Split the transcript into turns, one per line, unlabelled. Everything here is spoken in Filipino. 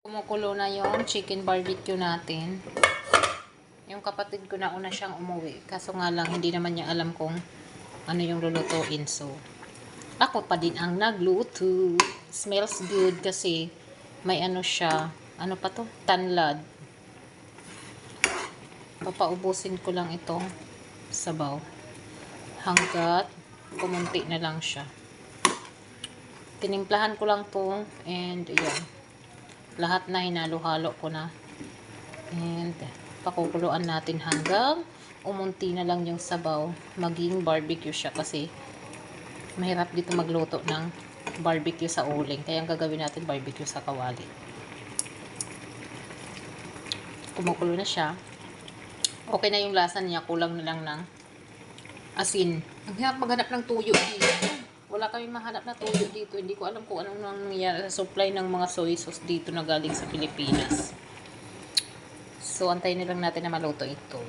Kumukulo na yung chicken barbecue natin. Yung kapatid ko na una siyang umuwi. Kaso nga lang, hindi naman niya alam kung ano yung lulutuin. So, ako pa din ang nagluto. Smells good kasi may ano siya. Ano pa to? Tanlad. Papaubusin ko lang itong sabaw. Hanggat kumunti na lang siya. Tinimplahan ko lang to. And, ayan. Lahat na hinalo-halo ko na. And, pakukuluan natin hanggang umunti na lang yung sabaw. Maging barbecue siya kasi mahirap dito magluto ng barbecue sa uling. Kaya ang gagawin natin barbecue sa kawali. Kumukulo na siya. Okay na yung lasa niya. Kulang na lang ng asin. Ang hirap maghanap ng tuyo dito. Wala kami mahanap na tuyo dito. Hindi ko alam kung anong nangyayari sa supply ng mga soy sauce dito na galing sa Pilipinas. So, antayin na lang natin na maluto ito.